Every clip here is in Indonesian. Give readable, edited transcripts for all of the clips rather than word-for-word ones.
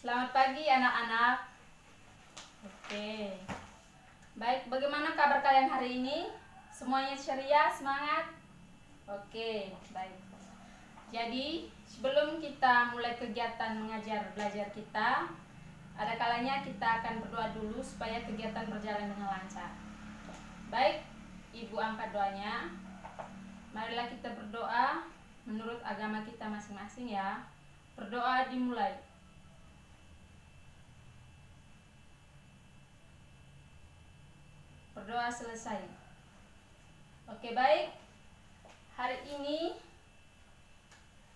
Selamat pagi anak-anak. Oke. Baik, bagaimana kabar kalian hari ini? Semuanya ceria, semangat? Oke, baik. Jadi, sebelum kita mulai kegiatan mengajar belajar kita, ada kalanya kita akan berdoa dulu supaya kegiatan berjalan dengan lancar. Baik, Ibu angkat doanya. Marilah kita berdoa menurut agama kita masing-masing ya. Berdoa dimulai. Berdoa selesai. Oke, baik. Hari ini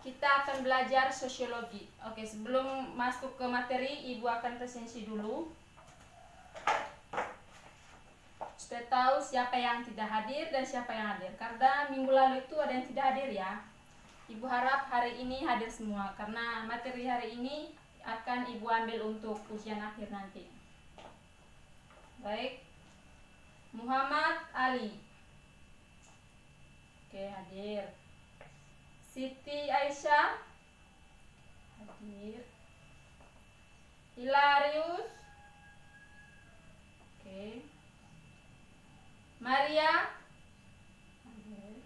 kita akan belajar sosiologi. Oke, sebelum masuk ke materi, Ibu akan presensi dulu supaya tahu siapa yang tidak hadir dan siapa yang hadir. Karena minggu lalu itu ada yang tidak hadir ya. Ibu harap hari ini hadir semua karena materi hari ini akan Ibu ambil untuk ujian akhir nanti. Baik. Muhammad Ali. Oke, hadir. Siti Aisyah. Hadir. Hilarius. Oke. Maria. Hadir.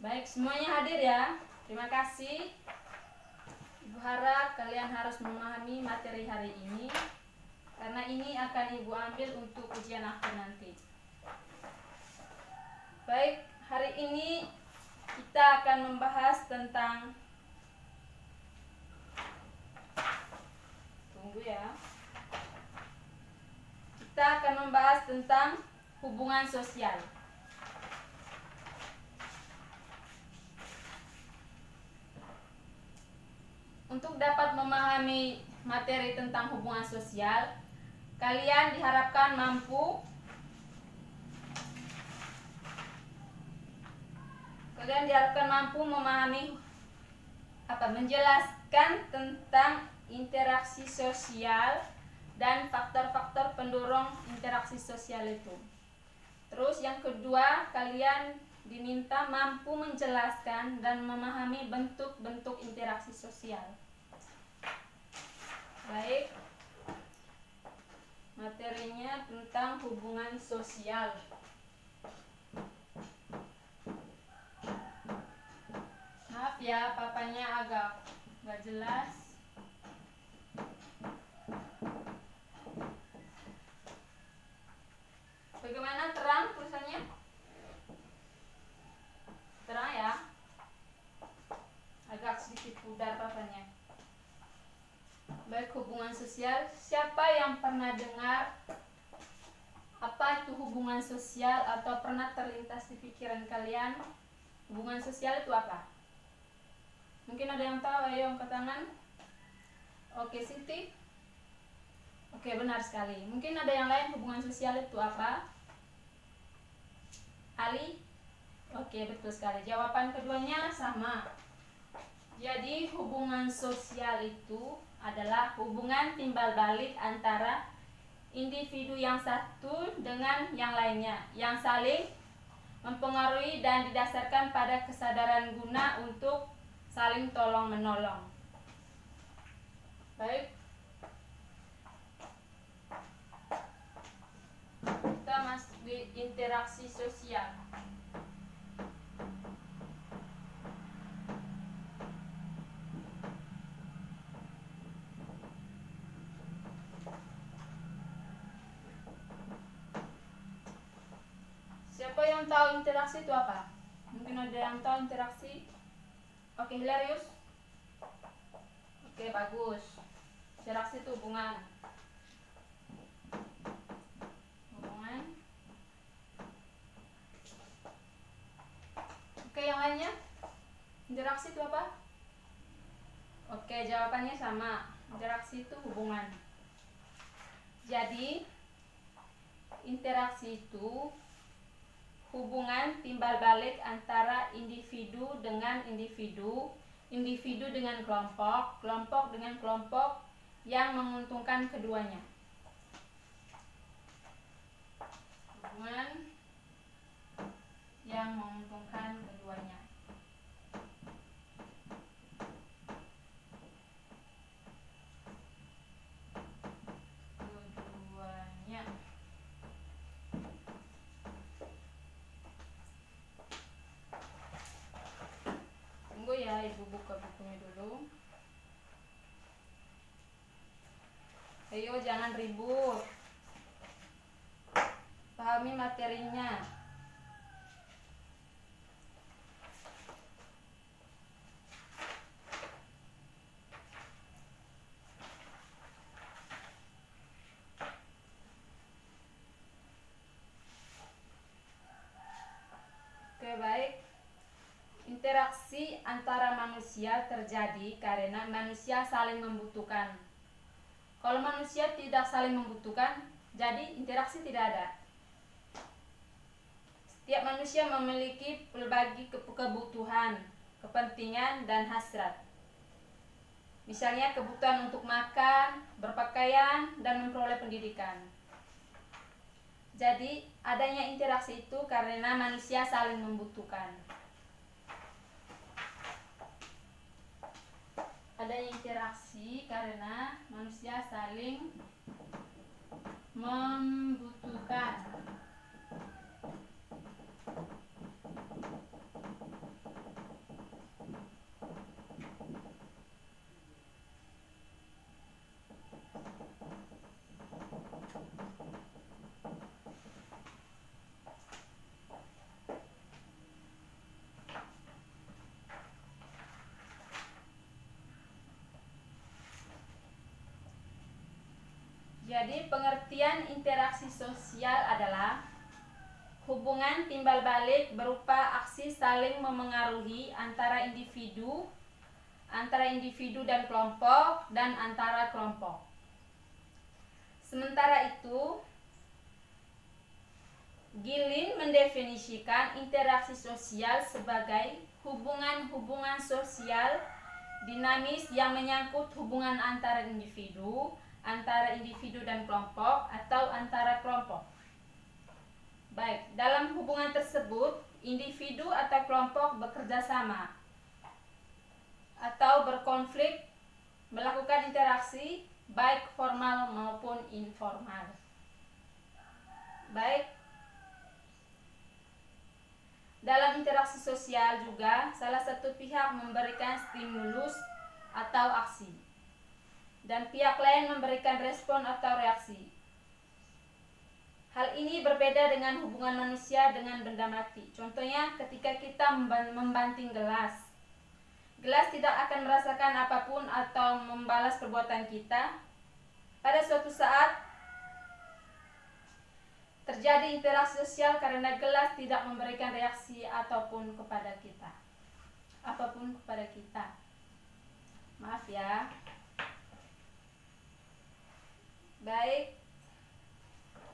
Baik, semuanya hadir ya. Terima kasih. Ibu harap kalian harus memahami materi hari ini karena ini akan Ibu ambil untuk ujian akhir nanti. Baik, hari ini kita akan membahas tentang Kita akan membahas tentang hubungan sosial. Untuk dapat memahami materi tentang hubungan sosial, kalian diharapkan mampu memahami menjelaskan tentang interaksi sosial dan faktor-faktor pendorong interaksi sosial itu. Terus yang kedua, kalian diminta mampu menjelaskan dan memahami bentuk-bentuk interaksi sosial. Baik. Materinya tentang hubungan sosial. Maaf ya, papanya agak gak jelas. Bagaimana, terang tulisannya? Terang ya? Agak sedikit pudar papanya. Baik, hubungan sosial. Siapa yang pernah dengar apa itu hubungan sosial atau pernah terlintas di pikiran kalian hubungan sosial itu apa? Mungkin ada yang tahu, ayo angkat tangan. Oke, Siti. Oke, benar sekali. Mungkin ada yang lain, hubungan sosial itu apa? Ali? Oke, betul sekali. Jawaban keduanya sama. Jadi, hubungan sosial itu adalah hubungan timbal balik antara individu yang satu dengan yang lainnya, yang saling mempengaruhi dan didasarkan pada kesadaran guna untuk saling tolong-menolong. Baik. Kita masuk di interaksi sosial. Siapa yang tahu interaksi itu apa? Mungkin ada yang tahu interaksi? Oke, Hilarius. Oke, bagus. Interaksi itu hubungan. Oke, yang lainnya? Interaksi itu apa? Oke, jawabannya sama. Interaksi itu hubungan. Jadi, interaksi itu hubungan timbal balik antara individu dengan individu, individu dengan kelompok, kelompok dengan kelompok yang menguntungkan keduanya. Hubungan yang menguntungkan keduanya. ya, Ibu buka bukunya dulu. Ayo jangan ribut, pahami materinya. Oke, baik. Interaksi antara manusia terjadi karena manusia saling membutuhkan. Kalau manusia tidak saling membutuhkan, jadi interaksi tidak ada. Setiap manusia memiliki berbagai kebutuhan, kepentingan, dan hasrat. Misalnya kebutuhan untuk makan, berpakaian, dan memperoleh pendidikan. Jadi adanya interaksi itu karena manusia saling membutuhkan. Adanya interaksi karena manusia saling membutuhkan. Jadi pengertian interaksi sosial adalah hubungan timbal balik berupa aksi saling memengaruhi antara individu dan kelompok, dan antara kelompok. Sementara itu, Gilin mendefinisikan interaksi sosial sebagai hubungan-hubungan sosial dinamis yang menyangkut hubungan antara individu dan kelompok, atau antara kelompok. Baik, dalam hubungan tersebut, individu atau kelompok bekerja sama atau berkonflik, melakukan interaksi baik formal maupun informal. Baik, dalam interaksi sosial juga salah satu pihak memberikan stimulus atau aksi, dan pihak lain memberikan respon atau reaksi. Hal ini berbeda dengan hubungan manusia dengan benda mati. Contohnya ketika kita membanting gelas. Gelas tidak akan merasakan apapun atau membalas perbuatan kita. Pada suatu saat terjadi interaksi sosial karena gelas tidak memberikan reaksi apapun kepada kita. Maaf ya. Baik,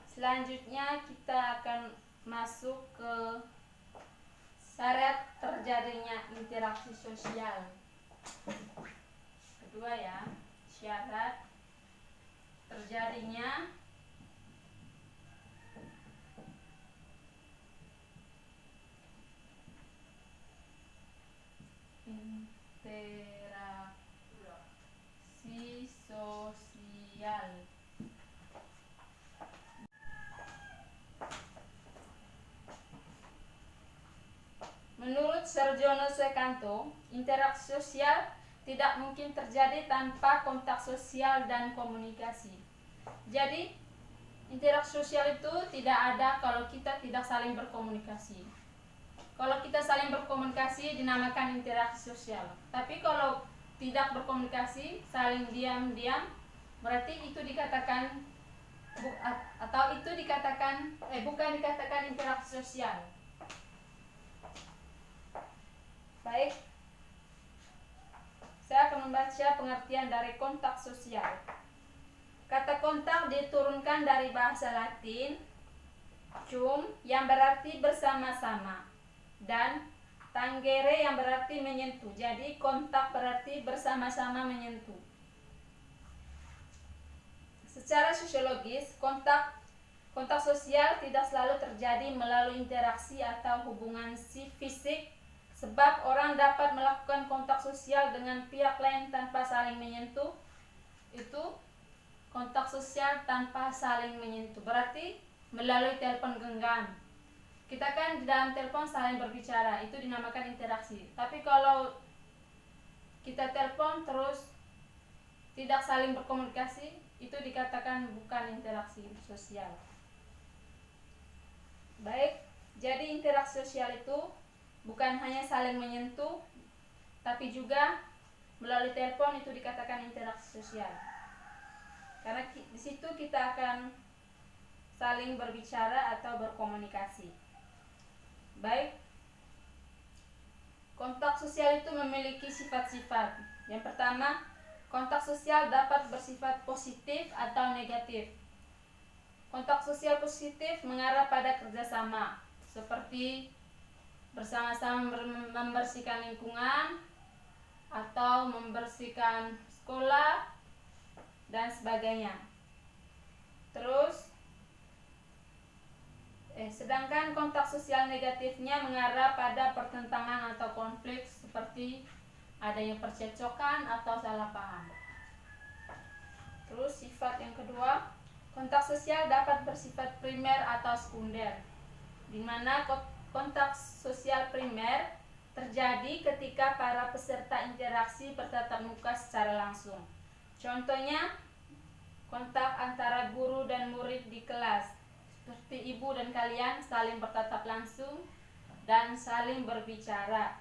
selanjutnya kita akan masuk ke syarat terjadinya interaksi sosial. Kedua ya, syarat terjadinya interaksi sosial. Menurut Sergiono Sekanto, interaksi sosial tidak mungkin terjadi tanpa kontak sosial dan komunikasi. Jadi, interaksi sosial itu tidak ada kalau kita tidak saling berkomunikasi. Kalau kita saling berkomunikasi dinamakan interaksi sosial. Tapi kalau tidak berkomunikasi, saling diam-diam, berarti itu dikatakan bukan dikatakan interaksi sosial. Baik, saya akan membaca pengertian dari kontak sosial. Kata kontak diturunkan dari bahasa Latin cum, yang berarti bersama-sama, dan tangere yang berarti menyentuh. Jadi kontak berarti bersama-sama menyentuh. Secara sosiologis, kontak sosial tidak selalu terjadi melalui interaksi atau hubungan fisik, sebab orang dapat melakukan kontak sosial dengan pihak lain tanpa saling menyentuh. Itu kontak sosial tanpa saling menyentuh, berarti melalui telepon genggam. Kita kan di dalam telepon saling berbicara, itu dinamakan interaksi. Tapi kalau kita telepon terus tidak saling berkomunikasi, itu dikatakan bukan interaksi sosial. Baik, jadi interaksi sosial itu bukan hanya saling menyentuh, tapi juga melalui telepon itu dikatakan interaksi sosial. Karena di situ kita akan saling berbicara atau berkomunikasi. Baik, kontak sosial itu memiliki sifat-sifat. Yang pertama, kontak sosial dapat bersifat positif atau negatif. Kontak sosial positif mengarah pada kerjasama, seperti bersama-sama membersihkan lingkungan atau membersihkan sekolah dan sebagainya. Terus, sedangkan kontak sosial negatifnya mengarah pada pertentangan atau konflik, seperti adanya percecokan atau salah paham. Terus sifat yang kedua, kontak sosial dapat bersifat primer atau sekunder, di mana kontak sosial primer terjadi ketika para peserta interaksi bertatap muka secara langsung. Contohnya, kontak antara guru dan murid di kelas, seperti ibu dan kalian saling bertatap langsung dan saling berbicara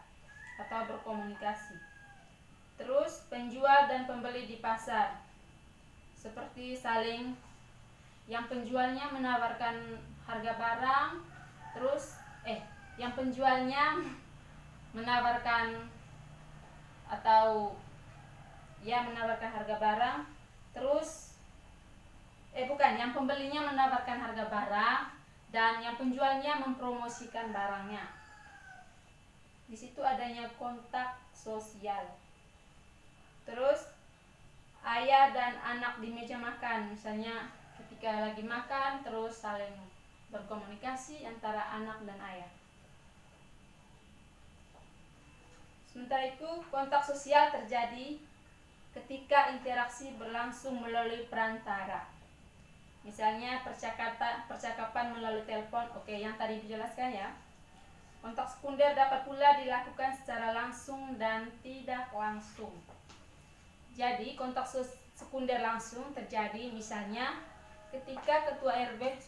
atau berkomunikasi. Terus penjual dan pembeli di pasar, seperti saling yang penjualnya menawarkan harga barang, terus yang penjualnya menawarkan atau menawarkan harga barang, terus yang pembelinya menawarkan harga barang dan yang penjualnya mempromosikan barangnya. Di situ adanya kontak sosial. Terus ayah dan anak di meja makan, misalnya ketika lagi makan terus saling berkomunikasi antara anak dan ayah. Sementara itu, kontak sosial terjadi ketika interaksi berlangsung melalui perantara. Misalnya percakapan melalui telepon, yang tadi dijelaskan ya. Kontak sekunder dapat pula dilakukan secara langsung dan tidak langsung. Jadi kontak sekunder langsung terjadi misalnya ketika ketua RW,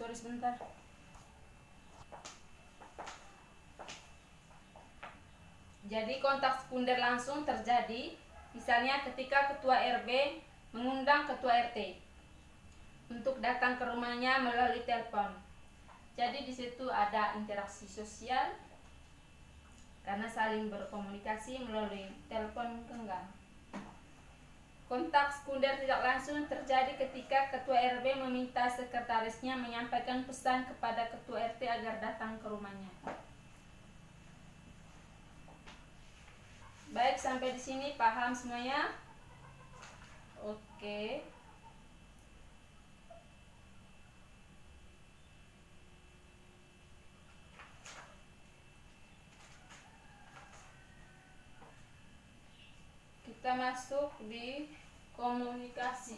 Jadi kontak sekunder langsung terjadi misalnya ketika ketua RW mengundang ketua RT untuk datang ke rumahnya melalui telepon. Jadi di situ ada interaksi sosial karena saling berkomunikasi melalui telepon genggam. Kontak sekunder tidak langsung terjadi ketika ketua RW meminta sekretarisnya menyampaikan pesan kepada ketua RT agar datang ke rumahnya. Baik, sampai di sini paham semuanya? Oke. Kita masuk di komunikasi.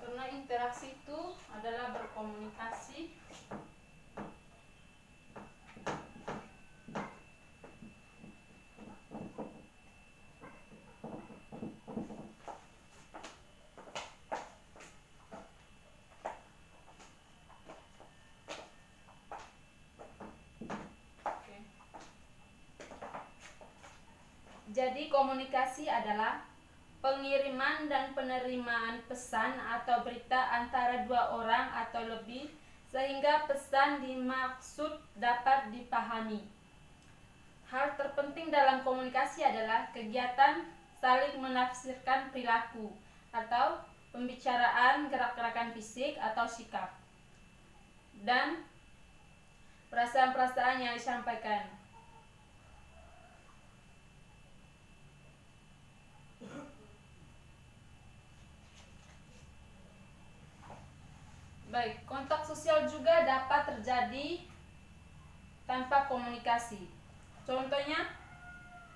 Karena interaksi itu adalah berkomunikasi. Jadi komunikasi adalah pengiriman dan penerimaan pesan atau berita antara dua orang atau lebih sehingga pesan dimaksud dapat dipahami. Hal terpenting dalam komunikasi adalah kegiatan saling menafsirkan perilaku atau pembicaraan, gerak-gerakan fisik atau sikap, dan perasaan-perasaan yang disampaikan. Baik, kontak sosial juga dapat terjadi tanpa komunikasi. Contohnya,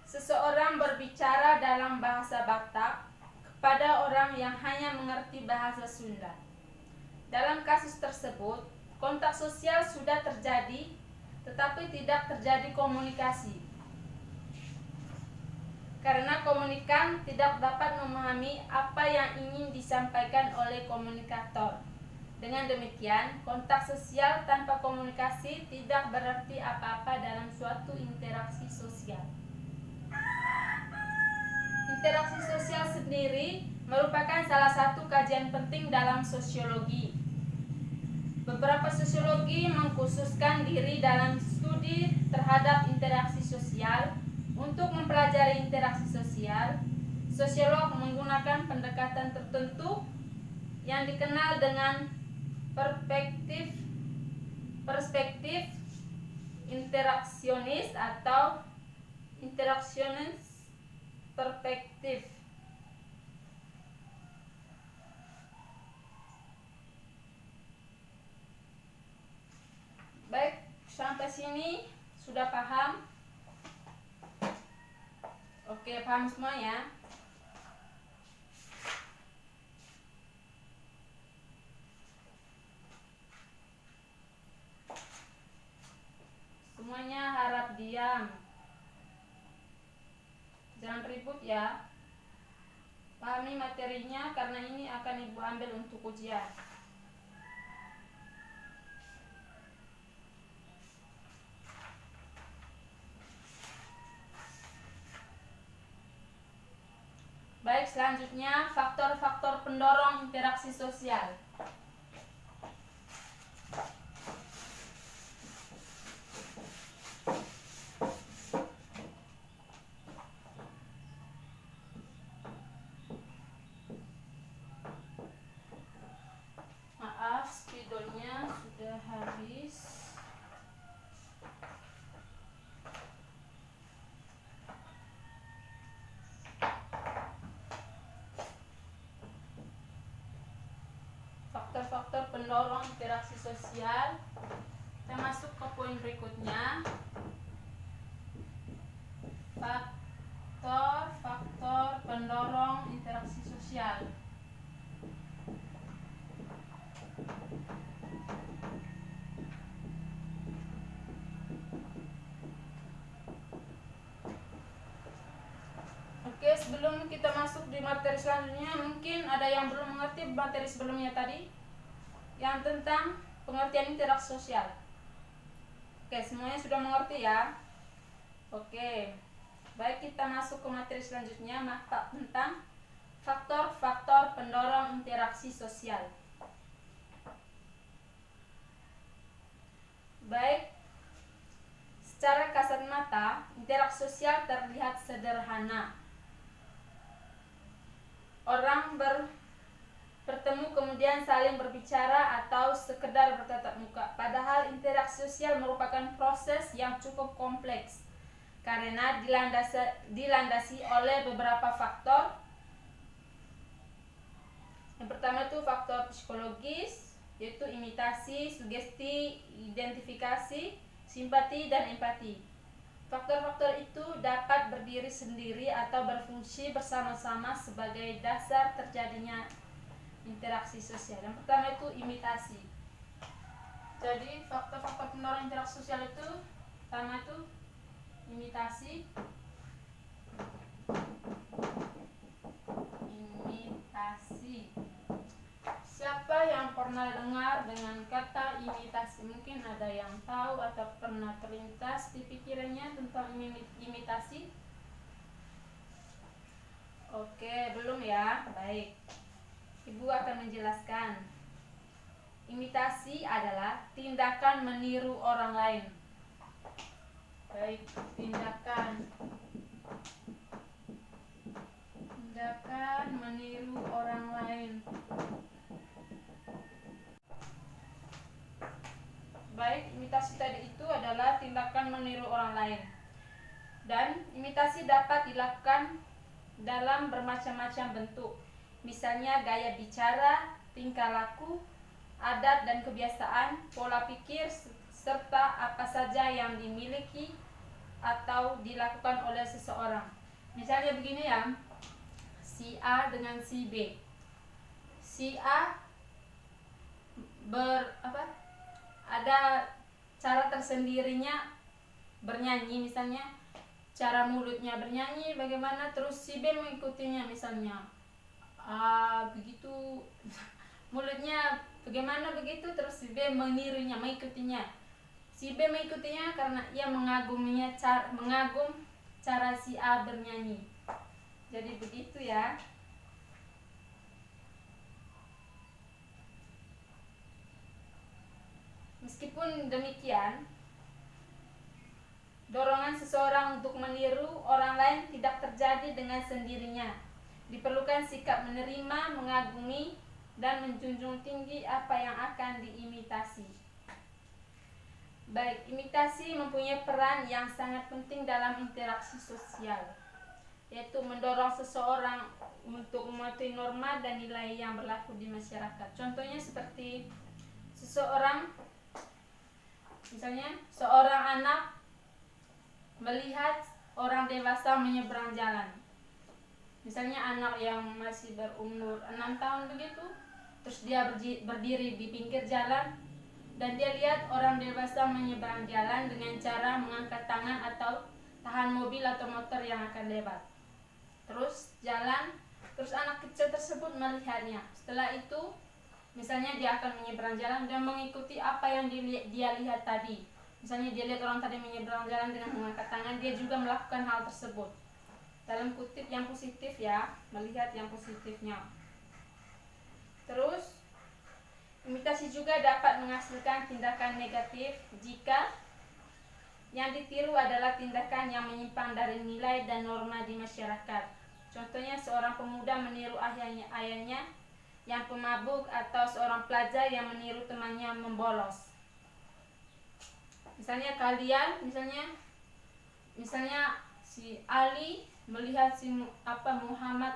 seseorang berbicara dalam bahasa Batak kepada orang yang hanya mengerti bahasa Sunda. Dalam kasus tersebut, kontak sosial sudah terjadi, tetapi tidak terjadi komunikasi. Karena komunikan tidak dapat memahami apa yang ingin disampaikan oleh komunikator. Dengan demikian, kontak sosial tanpa komunikasi tidak berarti apa-apa dalam suatu interaksi sosial. Interaksi sosial sendiri merupakan salah satu kajian penting dalam sosiologi. Beberapa sosiologi mengkhususkan diri dalam studi terhadap interaksi sosial. Untuk mempelajari interaksi sosial, sosiolog menggunakan pendekatan tertentu yang dikenal dengan perspektif interaksionis atau interaksionis perspektif. Baik, sampai sini sudah paham? Oke, paham semua ya? Semuanya harap diam. Jangan ribut ya. Pahami materinya karena ini akan Ibu ambil untuk ujian. Baik, selanjutnya faktor-faktor pendorong interaksi sosial. Maaf, spidolnya sudah habis. Faktor-faktor pendorong interaksi sosial. Kita masuk ke poin berikutnya. Faktor-faktor pendorong interaksi sosial. Oke, sebelum kita masuk di materi selanjutnya, mungkin ada yang belum mengerti materi sebelumnya tadi yang tentang pengertian interaksi sosial. Oke, semuanya sudah mengerti ya? Oke, baik, kita masuk ke materi selanjutnya, tentang faktor-faktor pendorong interaksi sosial. Baik, secara kasat mata, interaksi sosial terlihat sederhana. Orang bertemu kemudian saling berbicara atau sekedar bertatap muka. Padahal interaksi sosial merupakan proses yang cukup kompleks karena dilandasi oleh beberapa faktor. Yang pertama itu faktor psikologis, yaitu imitasi, sugesti, identifikasi, simpati, dan empati. Faktor-faktor itu dapat berdiri sendiri atau berfungsi bersama-sama sebagai dasar terjadinya interaksi sosial. Yang pertama itu imitasi. Jadi faktor-faktor pendorong interaksi sosial itu pertama itu imitasi. Siapa yang pernah dengar dengan kata imitasi? Mungkin ada yang tahu atau pernah terlintas di pikirannya tentang imitasi? Oke, belum ya? Baik, Ibu akan menjelaskan. Imitasi adalah tindakan meniru orang lain. Baik, tindakan meniru orang lain. Baik, imitasi tadi itu adalah tindakan meniru orang lain. Dan imitasi dapat dilakukan dalam bermacam-macam bentuk. Misalnya gaya bicara, tingkah laku, adat dan kebiasaan, pola pikir, serta apa saja yang dimiliki atau dilakukan oleh seseorang. Misalnya begini ya, si A dengan si B. Si A ada cara tersendirinya bernyanyi, misalnya cara mulutnya bernyanyi bagaimana, terus si B mengikutinya, misalnya begitu mulutnya bagaimana begitu, terus si B menirunya, mengikutinya. Si B mengikutinya karena ia mengagum cara si A bernyanyi. Jadi begitu ya. Meskipun demikian, dorongan seseorang untuk meniru orang lain tidak terjadi dengan sendirinya. Diperlukan sikap menerima, mengagumi, dan menjunjung tinggi apa yang akan diimitasi. Baik, imitasi mempunyai peran yang sangat penting dalam interaksi sosial, yaitu mendorong seseorang untuk mematuhi norma dan nilai yang berlaku di masyarakat. Contohnya seperti misalnya seorang anak melihat orang dewasa menyeberang jalan. Misalnya anak yang masih berumur 6 tahun begitu, terus dia berdiri di pinggir jalan dan dia lihat orang dewasa menyeberang jalan dengan cara mengangkat tangan atau tahan mobil atau motor yang akan lewat. Terus anak kecil tersebut melihatnya. Setelah itu misalnya dia akan menyeberang jalan dan mengikuti apa yang dia lihat tadi. Misalnya dia lihat orang tadi menyeberang jalan dengan mengangkat tangan, dia juga melakukan hal tersebut. Dalam kutip yang positif ya, melihat yang positifnya. Terus imitasi juga dapat menghasilkan tindakan negatif jika yang ditiru adalah tindakan yang menyimpang dari nilai dan norma di masyarakat. Contohnya seorang pemuda meniru ayahnya yang pemabuk, atau seorang pelajar yang meniru temannya membolos. Misalnya si Ali melihat si Muhammad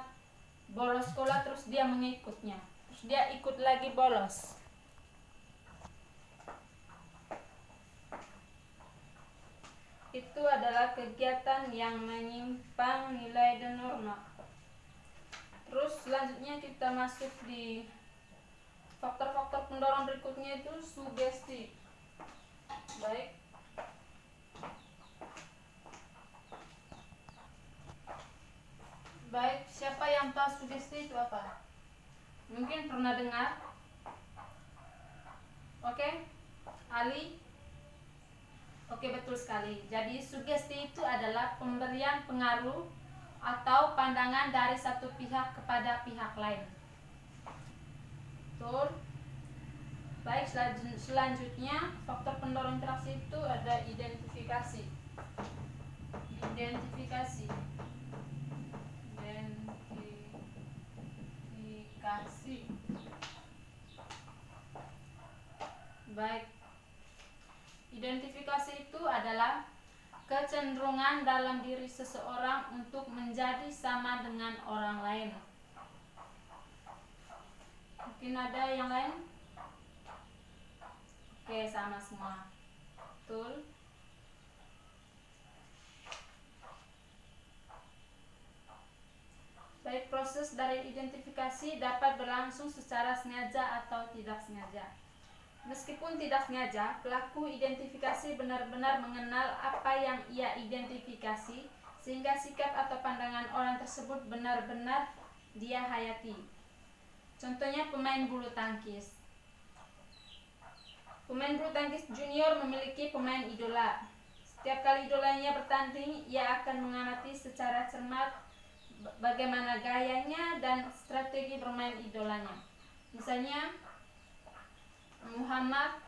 bolos sekolah, terus dia mengikutnya, terus dia ikut lagi bolos. Itu adalah kegiatan yang menyimpang nilai dan norma. Terus selanjutnya kita masuk di faktor-faktor pendorong berikutnya, itu sugesti. Baik, siapa yang tahu sugesti itu apa? Mungkin pernah dengar. Oke, Ali? Oke, betul sekali. Jadi sugesti itu adalah pemberian pengaruh atau pandangan dari satu pihak kepada pihak lain. Betul. Baik, selanjutnya faktor pendorong interaksi itu ada identifikasi. Baik. Identifikasi itu adalah kecenderungan dalam diri seseorang untuk menjadi sama dengan orang lain. Mungkin ada yang lain? Oke, sama semua. Betul. Baik, proses dari identifikasi dapat berlangsung secara sengaja atau tidak sengaja. Meskipun tidak sengaja, pelaku identifikasi benar-benar mengenal apa yang ia identifikasi, sehingga sikap atau pandangan orang tersebut benar-benar dia hayati. Contohnya pemain bulu tangkis. Pemain bulu tangkis junior memiliki pemain idola. Setiap kali idolanya bertanding, ia akan mengamati secara cermat bagaimana gayanya dan strategi bermain idolanya. Misalnya Muhammad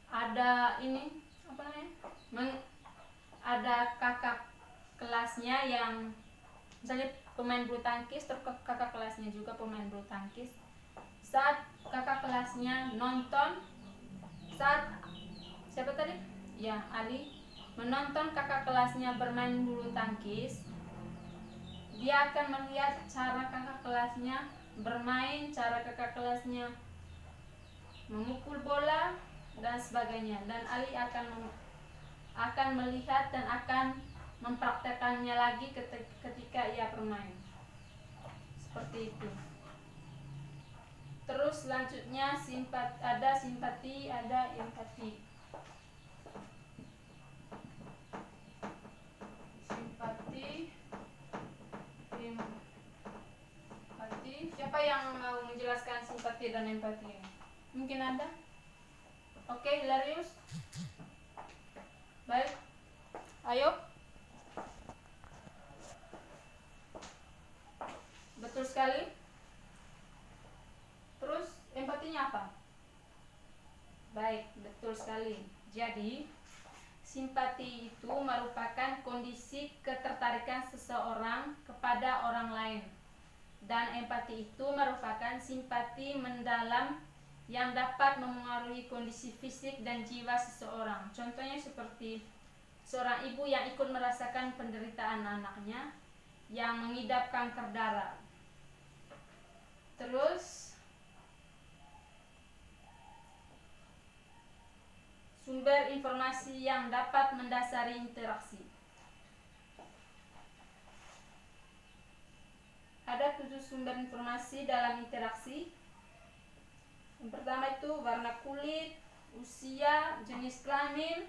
ada ada kakak kelasnya yang misalnya pemain bulu tangkis, terus kakak kelasnya juga pemain bulu tangkis. Saat kakak kelasnya Ali menonton kakak kelasnya bermain bulu tangkis, dia akan melihat cara kakak kelasnya bermain, cara kakak kelasnya memukul bola dan sebagainya, dan Ali akan melihat dan akan mempraktekannya lagi ketika ia bermain. Seperti itu. Terus selanjutnya ada simpati, ada empati. Simpati, empati. Siapa yang mau menjelaskan simpati dan empati? Mungkin ada? Oke, Hilarius. Baik. Ayo. Betul sekali. Terus empatinya apa? Baik, betul sekali. Jadi, simpati itu merupakan kondisi ketertarikan seseorang kepada orang lain. Dan empati itu merupakan simpati mendalam yang dapat memengaruhi kondisi fisik dan jiwa seseorang. Contohnya seperti seorang ibu yang ikut merasakan penderitaan anaknya yang mengidap kanker darah. Terus sumber informasi yang dapat mendasari interaksi. Ada 7 sumber informasi dalam interaksi. Yang pertama itu warna kulit, usia, jenis kelamin,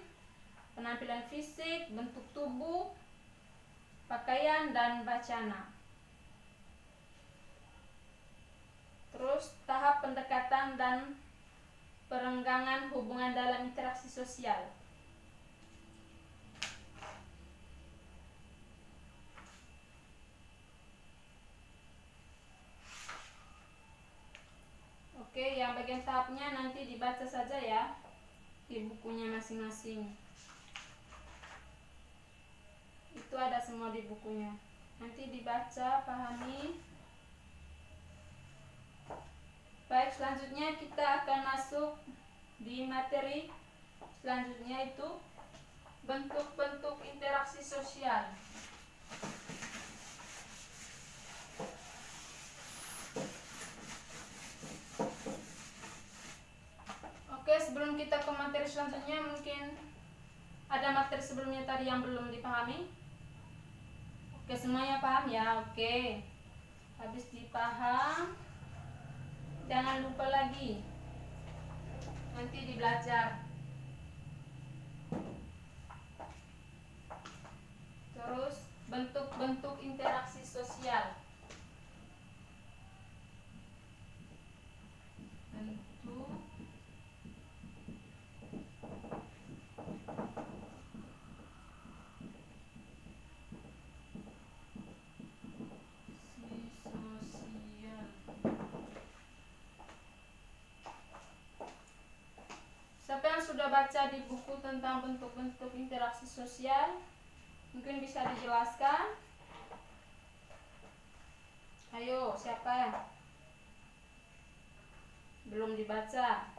penampilan fisik, bentuk tubuh, pakaian, dan bacana. Terus tahap pendekatan dan perenggangan hubungan dalam interaksi sosial. Oke, yang bagian tahapnya nanti dibaca saja ya di bukunya masing-masing. Itu ada semua di bukunya. Nanti dibaca, pahami. Baik, selanjutnya kita akan masuk di materi selanjutnya, itu bentuk-bentuk interaksi sosial. Oke, sebelum kita ke materi selanjutnya, mungkin ada materi sebelumnya tadi yang belum dipahami. Oke, semuanya paham ya? Oke, habis dipaham, jangan lupa lagi nanti dibelajar. Terus bentuk-bentuk interaksi sosial. Bentuk sosial. Siapa yang sudah baca di buku tentang bentuk-bentuk interaksi sosial? Mungkin bisa dijelaskan? Ayo, siapa yang belum dibaca?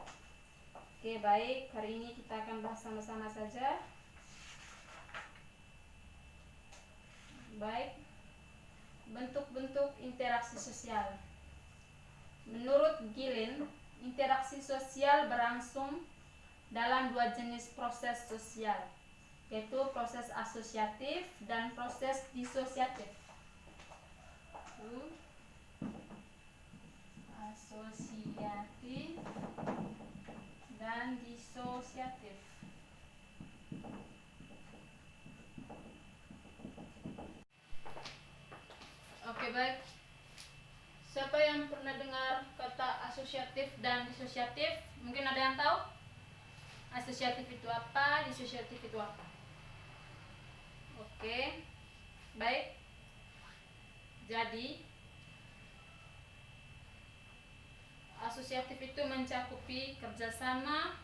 Oke, baik. Hari ini kita akan bahas sama-sama saja. Baik. Bentuk-bentuk interaksi sosial. Menurut Gillen, interaksi sosial berlangsung dalam 2 jenis proses sosial, yaitu proses asosiatif dan proses disosiatif. Asosiatif dan disosiatif. Oke, baik. Siapa yang pernah dengar kata asosiatif dan disosiatif? Mungkin ada yang tahu? Asosiatif itu apa? Disosiatif itu apa? Oke, baik. Jadi asosiatif itu mencakupi kerjasama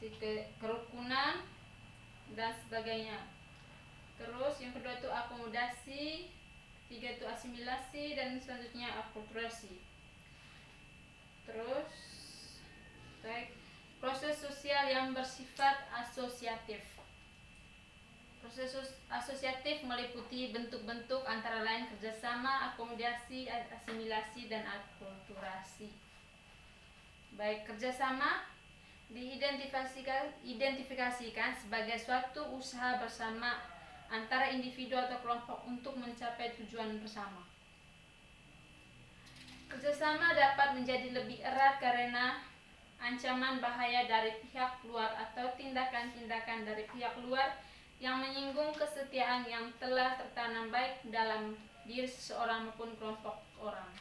seperti kerukunan dan sebagainya. Terus yang kedua itu akomodasi, 3 itu asimilasi, dan selanjutnya akulturasi. Terus baik, proses sosial yang bersifat asosiatif. Proses asosiatif meliputi bentuk-bentuk antara lain kerjasama, akomodasi, asimilasi, dan akulturasi. Baik, kerjasama diidentifikasikan sebagai suatu usaha bersama antara individu atau kelompok untuk mencapai tujuan bersama. Kerjasama dapat menjadi lebih erat karena ancaman bahaya dari pihak luar atau tindakan-tindakan dari pihak luar yang menyinggung kesetiaan yang telah tertanam baik dalam diri seseorang maupun kelompok orang.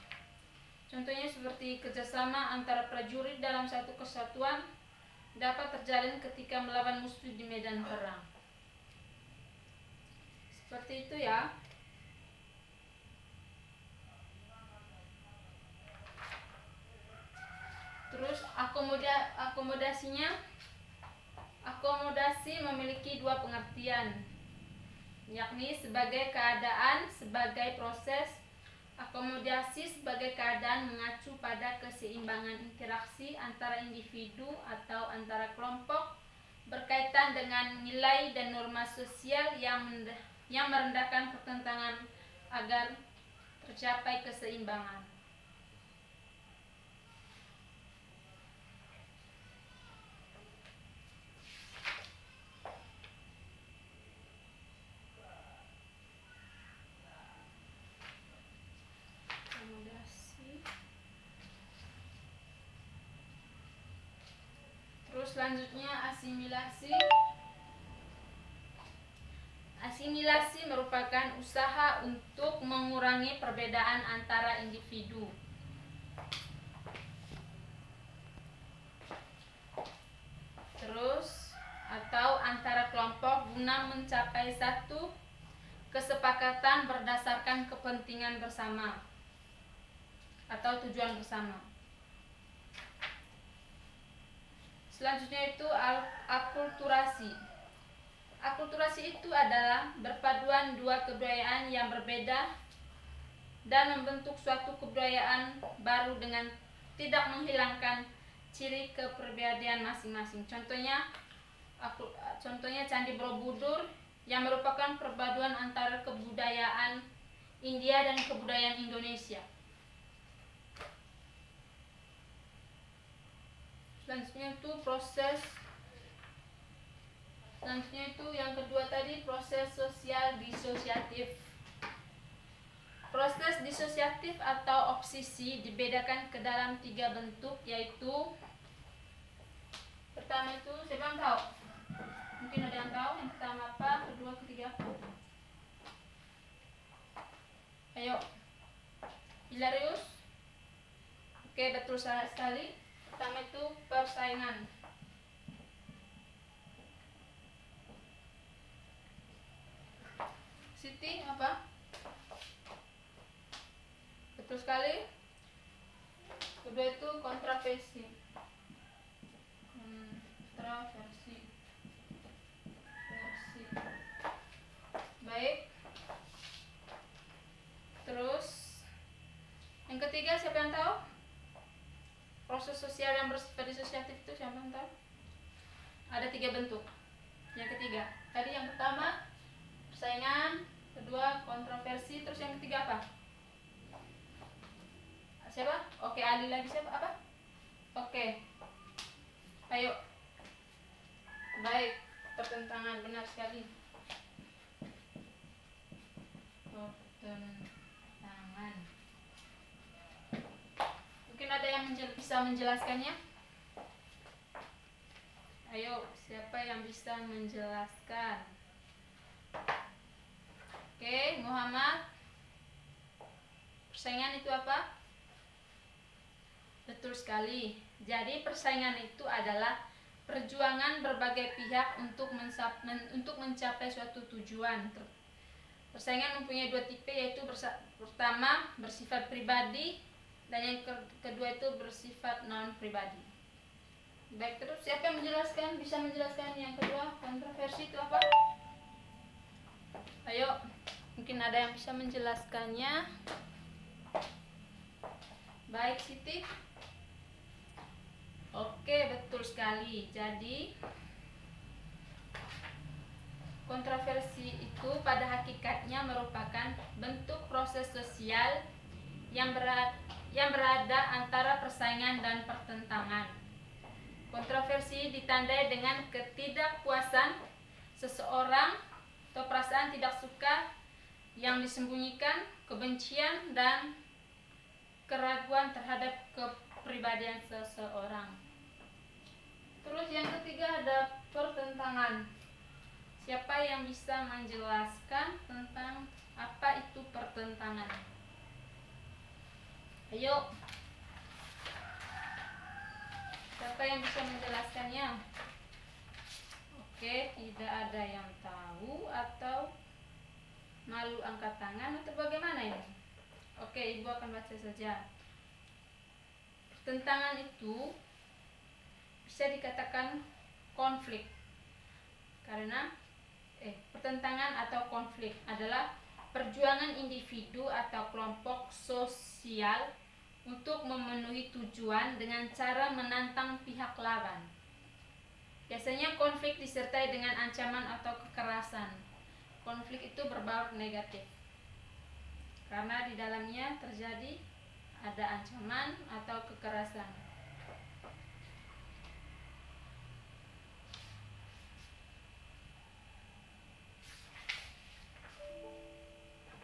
Contohnya seperti kerjasama antara prajurit dalam satu kesatuan dapat terjalin ketika melawan musuh di medan perang. Seperti itu ya. Terus akomodasinya. Akomodasi memiliki dua pengertian, yakni sebagai keadaan, sebagai proses. Akomodasi sebagai keadaan mengacu pada keseimbangan interaksi antara individu atau antara kelompok berkaitan dengan nilai dan norma sosial yang merendahkan pertentangan agar tercapai keseimbangan. Terus selanjutnya asimilasi. Asimilasi merupakan usaha untuk mengurangi perbedaan antara individu. Terus atau antara kelompok guna mencapai satu kesepakatan berdasarkan kepentingan bersama atau tujuan bersama. Selanjutnya itu akulturasi. Akulturasi itu adalah berpaduan dua kebudayaan yang berbeda dan membentuk suatu kebudayaan baru dengan tidak menghilangkan ciri kepribadian masing-masing. Contohnya Candi Borobudur yang merupakan perpaduan antara kebudayaan India dan kebudayaan Indonesia. Selanjutnya itu yang kedua tadi, proses sosial disosiatif. Proses disosiatif atau obsesi dibedakan ke dalam 3 bentuk, yaitu pertama itu, siapa yang tahu? Mungkin ada yang tahu yang pertama apa, kedua, ketiga apa? Ayo, Hilarius. Oke, betul sekali. Pertama itu persaingan. Siti apa? Betul sekali. Kedua itu kontroversi. Baik. Terus yang ketiga siapa yang tahu? Proses sosial yang bersifat disosiatif itu siapa yang tahu? Ada 3 bentuk. Yang ketiga, tadi yang pertama persaingan, kedua kontroversi, terus yang ketiga apa? Siapa? Oke, Ali lagi siapa? Apa? Oke. Ayo. Baik, pertentangan, benar sekali. Pertentangan. Mungkin ada yang bisa menjelaskannya? Ayo, siapa yang bisa menjelaskan? Oke, Muhammad. Persaingan itu apa? Betul sekali. Jadi persaingan itu adalah perjuangan berbagai pihak untuk mencapai suatu tujuan. Persaingan mempunyai 2 tipe, yaitu pertama bersifat pribadi dan yang kedua itu bersifat non pribadi. Baik, terus siapa yang menjelaskan? Bisa menjelaskan yang kedua, kontroversi itu apa? Ayo, mungkin ada yang bisa menjelaskannya. Baik, Siti. Oke, betul sekali. Jadi kontroversi itu pada hakikatnya merupakan bentuk proses sosial yang berada antara persaingan dan pertentangan. Kontroversi ditandai dengan ketidakpuasan seseorang atau perasaan tidak suka yang disembunyikan, kebencian dan keraguan terhadap kepribadian seseorang. Terus yang ketiga ada pertentangan. Siapa yang bisa menjelaskan tentang apa itu pertentangan? Ayo. Siapa yang bisa menjelaskannya? Oke, tidak ada yang tahu atau malu angkat tangan atau bagaimana ini? Oke, Ibu akan baca saja. Pertentangan itu bisa dikatakan konflik. Karena pertentangan atau konflik adalah perjuangan individu atau kelompok sosial untuk memenuhi tujuan dengan cara menantang pihak lawan. Biasanya konflik disertai dengan ancaman atau kekerasan. Konflik itu berbau negatif karena di dalamnya terjadi ada ancaman atau kekerasan.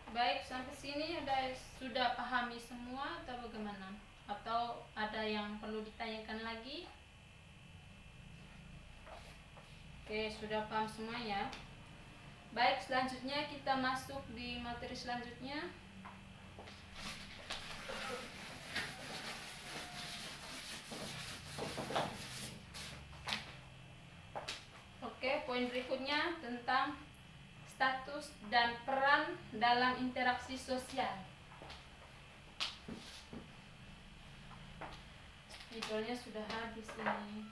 Baik, sampai sini sudah pahami semua atau bagaimana? Atau ada yang perlu ditanyakan lagi? Oke, sudah paham semua ya. Baik, selanjutnya kita masuk di materi selanjutnya. Oke, poin berikutnya tentang status dan peran dalam interaksi sosial. Judulnya sudah habis ini.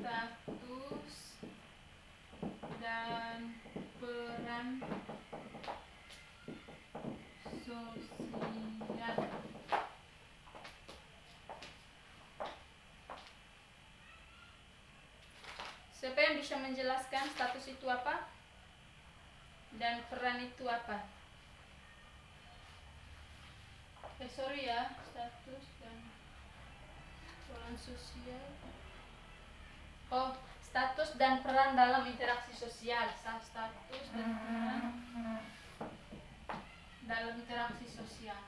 Status dan peran sosial. Siapa yang bisa menjelaskan status itu apa? Dan peran itu apa? Sorry ya, status dan peran sosial. Oh, status dan peran dalam interaksi sosial. Status dan peran dalam interaksi sosial.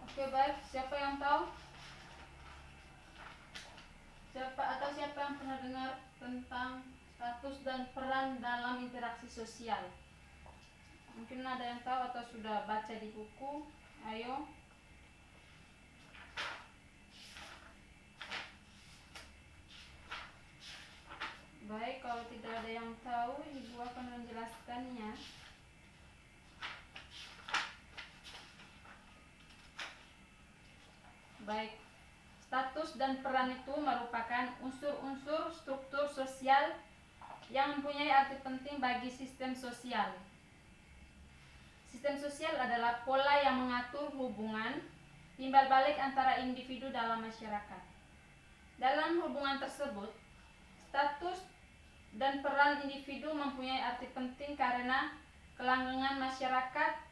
Oke, baik. Siapa yang tahu? Siapa yang pernah dengar tentang status dan peran dalam interaksi sosial? Mungkin ada yang tahu atau sudah baca di buku. Ayo. Baik, kalau tidak ada yang tahu, Ibu akan menjelaskannya. Baik, status dan peran itu merupakan unsur-unsur struktur sosial yang mempunyai arti penting bagi sistem sosial. Sistem sosial adalah pola yang mengatur hubungan timbal balik antara individu dalam masyarakat. Dalam hubungan tersebut, status dan peran individu mempunyai arti penting karena kelanggengan masyarakat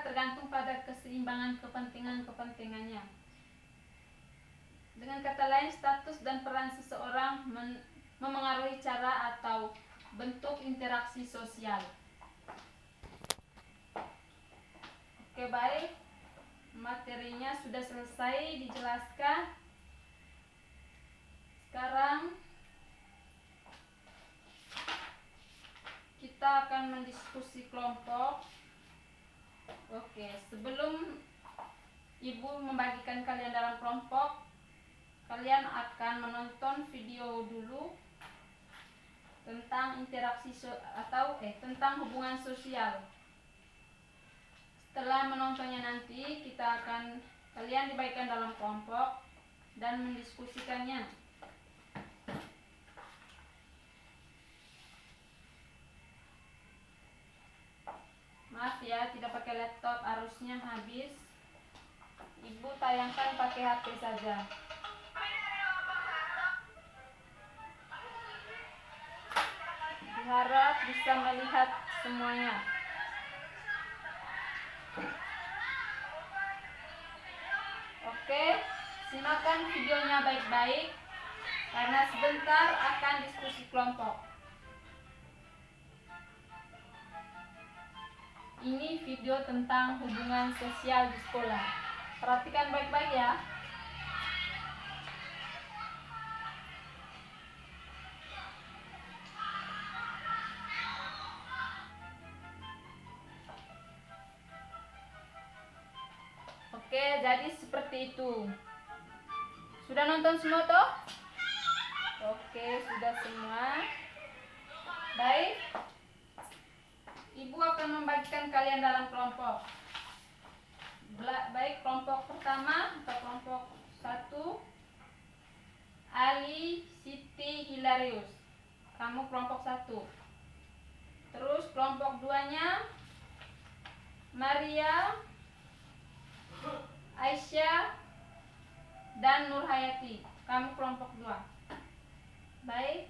tergantung pada keseimbangan kepentingannya. Dengan kata lain, status dan peran seseorang memengaruhi cara atau bentuk interaksi sosial. Oke, baik. Materinya sudah selesai dijelaskan. Sekarang kita akan mendiskusi kelompok. Oke, sebelum Ibu membagikan kalian dalam kelompok, kalian akan menonton video dulu tentang interaksi tentang hubungan sosial. Setelah menontonnya nanti kalian dibagikan dalam kelompok dan mendiskusikannya. Maaf ya, tidak pakai laptop, arusnya habis. Ibu tayangkan pakai HP saja. Diharap bisa melihat semuanya. Oke, simakkan videonya baik-baik karena sebentar akan diskusi kelompok. Ini video tentang hubungan sosial di sekolah. Perhatikan baik-baik ya. Oke, jadi seperti itu. Sudah nonton semua toh? Oke, sudah semua. Baik. Ibu akan membagikan kalian dalam kelompok. Baik, kelompok pertama atau kelompok 1 Ali, Siti, Hilarius. Kamu kelompok 1. Terus kelompok 2-nya Maria, Aisyah, dan Nurhayati. Kamu kelompok 2. Baik.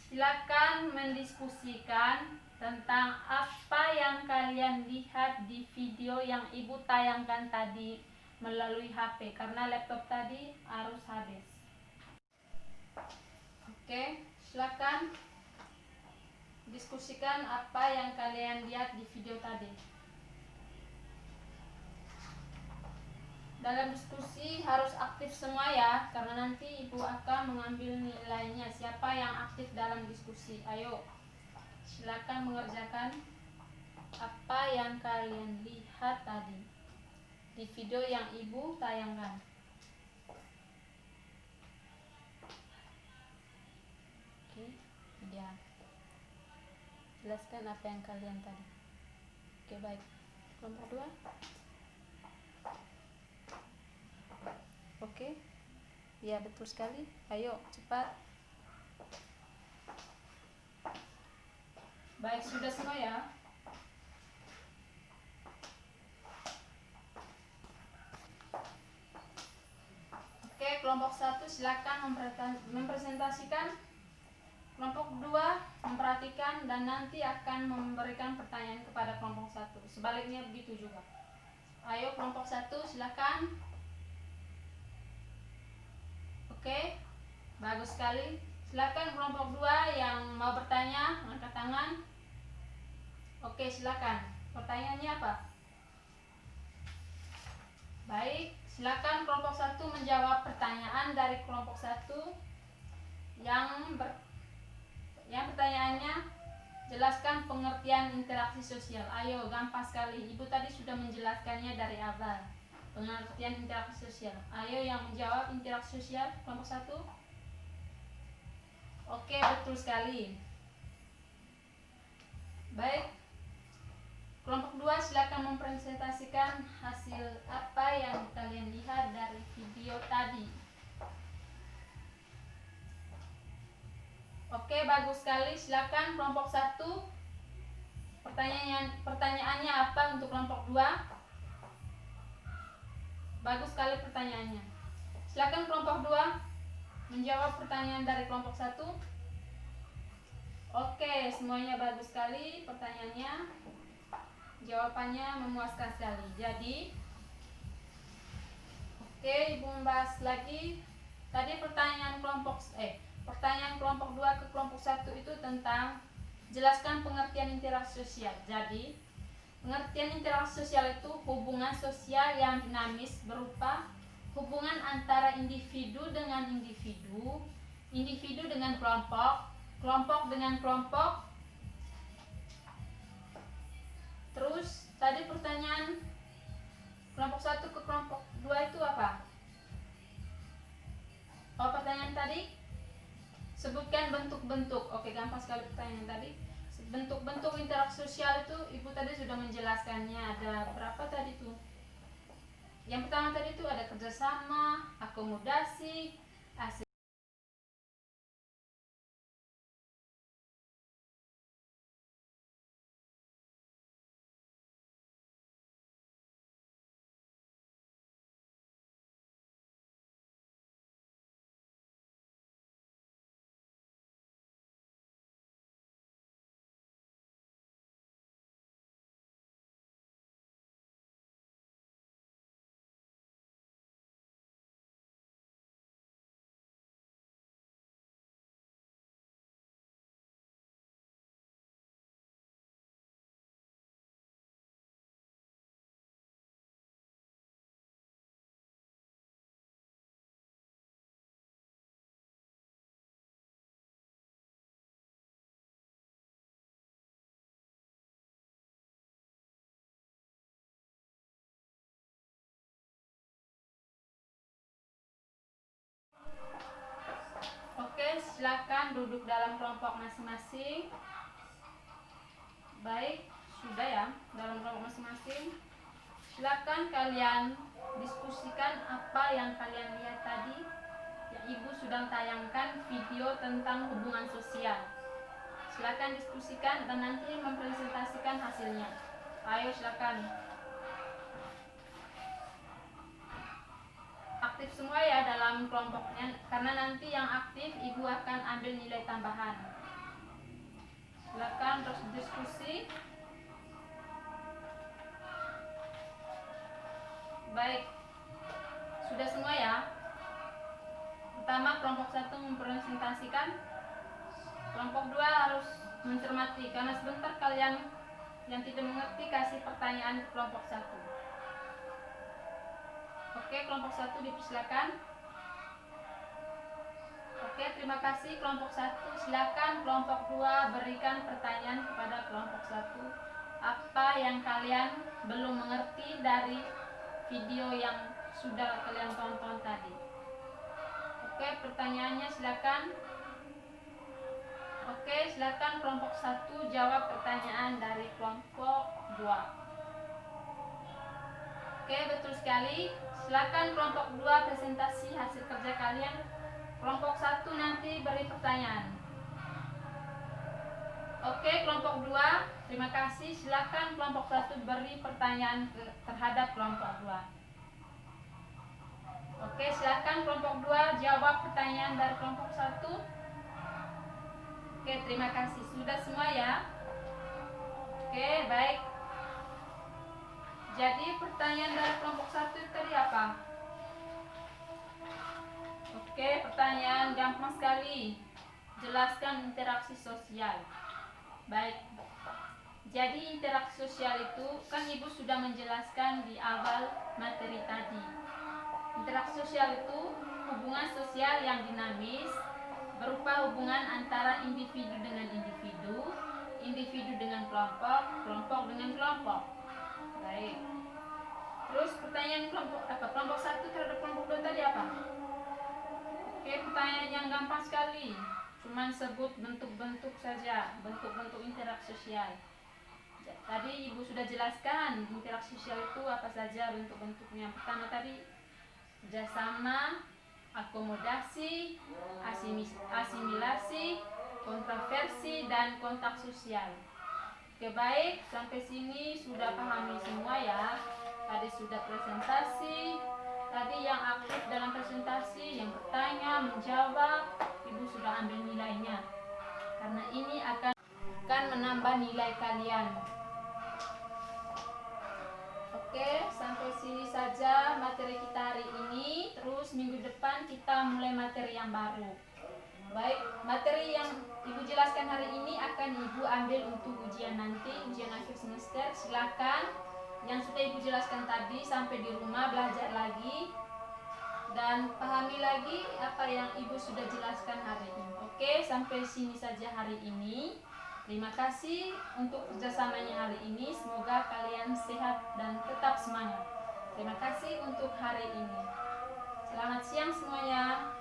Silakan mendiskusikan tentang apa yang kalian lihat di video yang ibu tayangkan tadi melalui HP karena laptop tadi harus habis. Oke, silakan diskusikan apa yang kalian lihat di video tadi. Dalam diskusi harus aktif semua ya, karena nanti ibu akan mengambil nilainya siapa yang aktif dalam diskusi. Ayo, silakan mengerjakan apa yang kalian lihat tadi di video yang ibu tayangkan. Oke, ya. Jelaskan apa yang kalian tadi. Oke, baik. Kelompok 2. Oke. Ya, betul sekali. Ayo, cepat. Baik, sudah semua ya. Oke, kelompok 1 silakan mempresentasikan. Kelompok 2 memperhatikan dan nanti akan memberikan pertanyaan kepada kelompok 1. Sebaliknya begitu juga. Ayo, kelompok 1 silakan. Oke, bagus sekali. Silakan kelompok 2 yang mau bertanya, angkat tangan. Oke, silakan. Pertanyaannya apa? Baik, silakan kelompok 1 menjawab pertanyaan dari kelompok 1 yang pertanyaannya jelaskan pengertian interaksi sosial. Ayo, gampang sekali. Ibu tadi sudah menjelaskannya dari awal. Pengertian interaksi sosial. Ayo yang menjawab interaksi sosial kelompok 1. Oke, betul sekali. Baik. Kelompok 2 silakan mempresentasikan hasil apa yang kalian lihat dari video tadi. Oke, bagus sekali. Silakan kelompok 1. Pertanyaannya apa untuk kelompok 2? Bagus sekali pertanyaannya. Silakan kelompok 2 menjawab pertanyaan dari kelompok 1. Oke, semuanya bagus sekali pertanyaannya. Jawabannya memuaskan sekali. Jadi, oke, ibu membahas lagi. Tadi pertanyaan kelompok 2 ke kelompok 1 itu tentang jelaskan pengertian interaksi sosial. Jadi, pengertian interaksi sosial itu hubungan sosial yang dinamis berupa hubungan antara individu dengan individu, individu dengan kelompok, kelompok dengan kelompok. Terus tadi pertanyaan kelompok 1 ke kelompok 2 itu apa? Oh, pertanyaan tadi sebutkan bentuk-bentuk. Oke, gampang sekali pertanyaan tadi. Bentuk-bentuk interaksi sosial itu ibu tadi sudah menjelaskannya. Ada berapa tadi tuh? Yang pertama tadi itu ada kerjasama, akomodasi, silakan duduk dalam kelompok masing-masing. Baik, sudah ya, dalam kelompok masing-masing. Silakan kalian diskusikan apa yang kalian lihat tadi. Ya, Ibu sudah tayangkan video tentang hubungan sosial. Silakan diskusikan dan nanti mempresentasikan hasilnya. Ayo silakan. Aktif semua ya dalam kelompoknya, karena nanti yang aktif Ibu akan ambil nilai tambahan. Silakan terus diskusi. Baik, sudah semua ya. Pertama kelompok 1 mempresentasikan, kelompok 2 harus mencermati, karena sebentar kalian yang tidak mengerti kasih pertanyaan ke kelompok 1. Oke, kelompok 1 dipersilakan. Oke, terima kasih kelompok 1. Silakan kelompok 2 berikan pertanyaan kepada kelompok 1. Apa yang kalian belum mengerti dari video yang sudah kalian tonton tadi? Oke, pertanyaannya silakan. Oke, silakan kelompok 1 jawab pertanyaan dari kelompok 2. Oke, betul sekali. Silakan kelompok 2 presentasi hasil kerja kalian. Kelompok 1 nanti beri pertanyaan. Oke, kelompok 2, terima kasih. Silakan kelompok 1 beri pertanyaan terhadap kelompok 2. Oke, silakan kelompok 2 jawab pertanyaan dari kelompok 1. Oke, terima kasih. Sudah semua ya? Oke, baik. Jadi pertanyaan dari kelompok 1 tadi apa? Oke, pertanyaan gampang sekali. Jelaskan interaksi sosial. Baik. Jadi interaksi sosial itu kan Ibu sudah menjelaskan di awal materi tadi. Interaksi sosial itu hubungan sosial yang dinamis, berupa hubungan antara individu dengan individu, individu dengan kelompok, kelompok dengan kelompok. Baik. Terus pertanyaan kelompok 1 terhadap kelompok 2 tadi apa? Oke, pertanyaan yang gampang sekali. Cuman sebut bentuk-bentuk saja, bentuk-bentuk interaksi sosial. Tadi Ibu sudah jelaskan interaksi sosial itu apa saja bentuk-bentuknya. Pertama tadi kerjasama, akomodasi, asimilasi, kontroversi, dan kontak sosial. Oke, baik, sampai sini sudah pahami semua ya. Tadi sudah presentasi, tadi yang aktif dalam presentasi, yang bertanya, menjawab, Ibu sudah ambil nilainya. Karena ini akan menambah nilai kalian. Oke, sampai sini saja materi kita hari ini. Terus minggu depan kita mulai materi yang baru. Baik, materi yang Ibu jelaskan hari ini akan Ibu ambil untuk ujian nanti, ujian akhir semester. Silakan yang sudah Ibu jelaskan tadi sampai di rumah belajar lagi dan pahami lagi apa yang Ibu sudah jelaskan hari ini. Oke, sampai sini saja hari ini. Terima kasih untuk kerjasamanya hari ini. Semoga kalian sehat dan tetap semangat. Terima kasih untuk hari ini. Selamat siang semuanya.